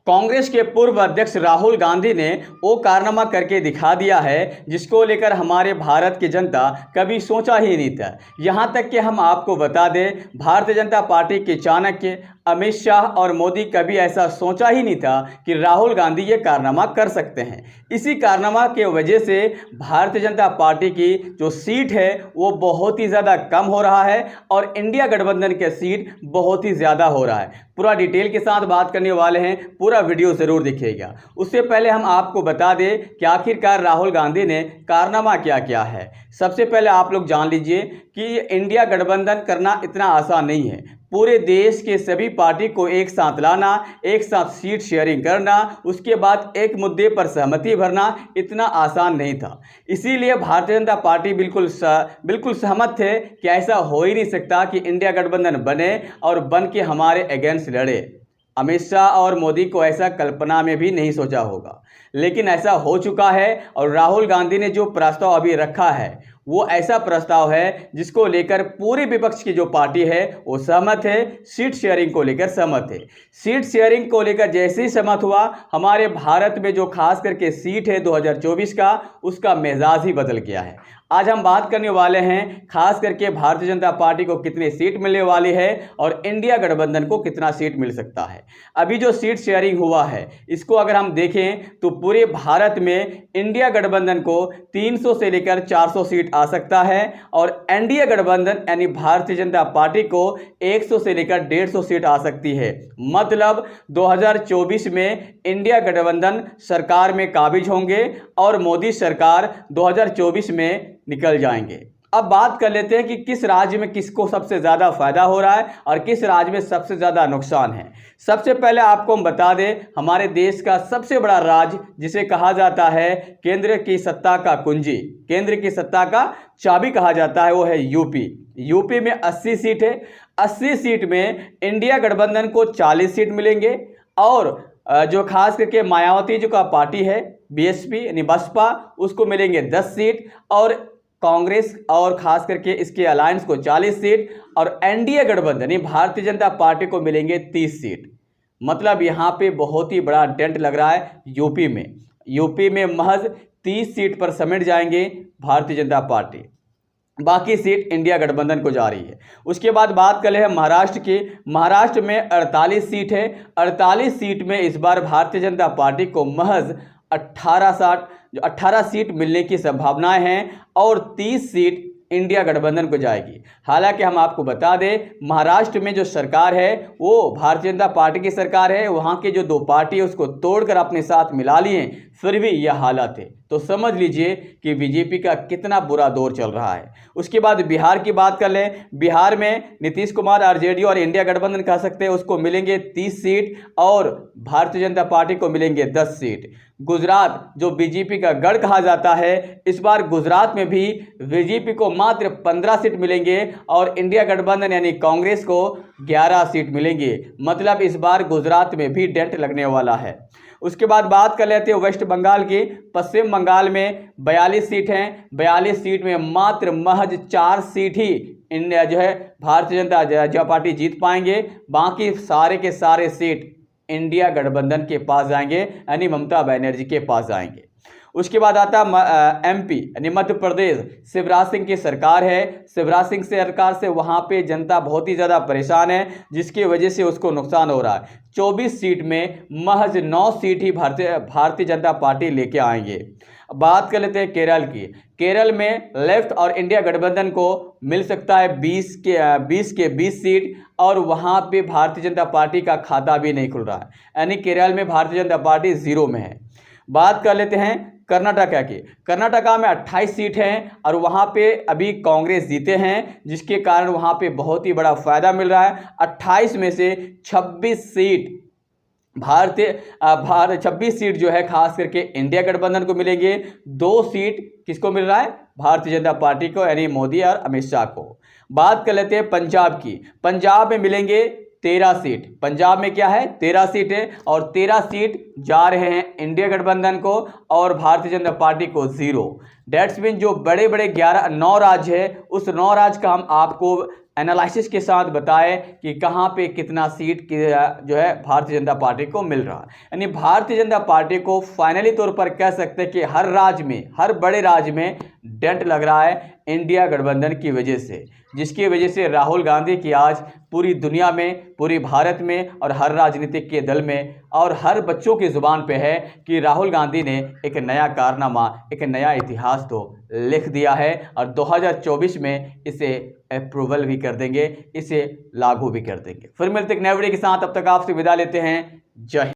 कांग्रेस के पूर्व अध्यक्ष राहुल गांधी ने वो कारनामा करके दिखा दिया है जिसको लेकर हमारे भारत की जनता कभी सोचा ही नहीं था। यहां तक कि हम आपको बता दें, भारतीय जनता पार्टी के चाणक्य अमित शाह और मोदी कभी ऐसा सोचा ही नहीं था कि राहुल गांधी ये कारनामा कर सकते हैं। इसी कारनामा के वजह से भारतीय जनता पार्टी की जो सीट है वो बहुत ही ज़्यादा कम हो रहा है और इंडिया गठबंधन के सीट बहुत ही ज़्यादा हो रहा है। पूरा डिटेल के साथ बात करने वाले हैं, पूरा वीडियो ज़रूर दिखेगा। उससे पहले हम आपको बता दें कि आखिरकार राहुल गांधी ने कारनामा क्या किया है। सबसे पहले आप लोग जान लीजिए कि इंडिया गठबंधन करना इतना आसान नहीं है। पूरे देश के सभी पार्टी को एक साथ लाना, एक साथ सीट शेयरिंग करना, उसके बाद एक मुद्दे पर सहमति भरना इतना आसान नहीं था। इसीलिए भारतीय जनता पार्टी बिल्कुल सहमत थे कि ऐसा हो ही नहीं सकता कि इंडिया गठबंधन बने और बन के हमारे अगेंस्ट लड़े। अमित शाह और मोदी को ऐसा कल्पना में भी नहीं सोचा होगा, लेकिन ऐसा हो चुका है। और राहुल गांधी ने जो प्रस्ताव अभी रखा है वो ऐसा प्रस्ताव है जिसको लेकर पूरे विपक्ष की जो पार्टी है वो सहमत है। सीट शेयरिंग को लेकर सहमत है। सीट शेयरिंग को लेकर जैसे ही सहमत हुआ, हमारे भारत में जो खास करके सीट है 2024 का, उसका मिजाज ही बदल गया है। आज हम बात करने वाले हैं खास करके भारतीय जनता पार्टी को कितनी सीट मिलने वाली है और इंडिया गठबंधन को कितना सीट मिल सकता है। अभी जो सीट शेयरिंग हुआ है इसको अगर हम देखें तो पूरे भारत में इंडिया गठबंधन को 300 से लेकर 400 सीट आ सकता है और एनडीए गठबंधन यानी भारतीय जनता पार्टी को 100 से लेकर 150 सीट आ सकती है। मतलब 2024 में इंडिया गठबंधन सरकार में काबिज होंगे और मोदी सरकार 2024 में निकल जाएंगे। अब बात कर लेते हैं कि किस राज्य में किसको सबसे ज़्यादा फायदा हो रहा है और किस राज्य में सबसे ज़्यादा नुकसान है। सबसे पहले आपको हम बता दें, हमारे देश का सबसे बड़ा राज्य जिसे कहा जाता है केंद्र की सत्ता का कुंजी, केंद्र की सत्ता का चाबी कहा जाता है, वो है यूपी। यूपी में 80 सीट है। 80 सीट में इंडिया गठबंधन को 40 सीट मिलेंगे और जो खास करके मायावती जो का पार्टी है बीएसपी यानी बसपा, उसको मिलेंगे 10 सीट और कांग्रेस और खास करके इसके अलायंस को 40 सीट और एनडीए गठबंधन यानी भारतीय जनता पार्टी को मिलेंगे 30 सीट। मतलब यहाँ पे बहुत ही बड़ा डेंट लग रहा है यूपी में। यूपी में महज 30 सीट पर समेट जाएंगे भारतीय जनता पार्टी, बाकी सीट इंडिया गठबंधन को जा रही है। उसके बाद बात कर ले हैं महाराष्ट्र की। महाराष्ट्र में 48 सीट है। 48 सीट में इस बार भारतीय जनता पार्टी को महज 18 सीट मिलने की संभावनाएं हैं और 30 सीट इंडिया गठबंधन को जाएगी। हालांकि हम आपको बता दें, महाराष्ट्र में जो सरकार है वो भारतीय जनता पार्टी की सरकार है। वहाँ के जो 2 पार्टी है उसको तोड़कर अपने साथ मिला लिए, फिर भी यह हालत है। तो समझ लीजिए कि बीजेपी का कितना बुरा दौर चल रहा है। उसके बाद बिहार की बात कर लें। बिहार में नीतीश कुमार आरजेडी और इंडिया गठबंधन कह सकते हैं, उसको मिलेंगे 30 सीट और भारतीय जनता पार्टी को मिलेंगे 10 सीट। गुजरात जो बीजेपी का गढ़ कहा जाता है, इस बार गुजरात में भी बीजेपी को मात्र 15 सीट मिलेंगे और इंडिया गठबंधन यानी कांग्रेस को 11 सीट मिलेंगे। मतलब इस बार गुजरात में भी डेंट लगने वाला है। उसके बाद बात कर लेते हैं वेस्ट बंगाल की। पश्चिम बंगाल में 42 सीट हैं। 42 सीट में मात्र महज 4 सीट ही इंडिया जो है भारतीय जनता पार्टी जीत पाएंगे। बाकी सारे के सारे सीट इंडिया गठबंधन के पास जाएंगे यानी ममता बनर्जी के पास जाएंगे। उसके बाद आता है एमपी यानी मध्य प्रदेश। शिवराज सिंह की सरकार है। शिवराज सिंह सरकार से वहाँ पे जनता बहुत ही ज़्यादा परेशान है, जिसकी वजह से उसको नुकसान हो रहा है। 24 सीट में महज 9 सीट ही भारतीय जनता पार्टी लेके आएंगे। बात कर लेते हैं केरल की। केरल में लेफ्ट और इंडिया गठबंधन को मिल सकता है 20 के 20 सीट और वहाँ पे भारतीय जनता पार्टी का खाता भी नहीं खुल रहा है, यानी केरल में भारतीय जनता पार्टी 0 में है। बात कर लेते हैं कर्नाटका की। कर्नाटका में 28 सीट हैं और वहाँ पे अभी कांग्रेस जीते हैं, जिसके कारण वहाँ पे बहुत ही बड़ा फायदा मिल रहा है। 28 में से 26 सीट 26 सीट जो है खास करके इंडिया गठबंधन को मिलेंगे। 2 सीट किसको मिल रहा है? भारतीय जनता पार्टी को यानी मोदी और अमित शाह को। बात कर लेते हैं पंजाब की। पंजाब में मिलेंगे 13 सीट। पंजाब में क्या है? 13 सीट है और 13 सीट जा रहे हैं इंडिया गठबंधन को और भारतीय जनता पार्टी को 0। डेट्स मीन जो बड़े बड़े 9 राज्य है, उस 9 राज्य का हम आपको एनालिसिस के साथ बताए कि कहाँ पे कितना सीट की जो है भारतीय जनता पार्टी को मिल रहा है। यानी भारतीय जनता पार्टी को फाइनली तौर पर कह सकते हैं कि हर राज्य में, हर बड़े राज्य में डेंट लग रहा है इंडिया गठबंधन की वजह से, जिसकी वजह से राहुल गांधी की आज पूरी दुनिया में, पूरी भारत में और हर राजनीतिक के दल में और हर बच्चों की जुबान पे है कि राहुल गांधी ने एक नया कारनामा, एक नया इतिहास तो लिख दिया है और 2024 में इसे अप्रूवल भी कर देंगे, इसे लागू भी कर देंगे। फिर मिलते एक नए वीडियो के साथ, तब तक आपसे विदा लेते हैं। जय हिंद।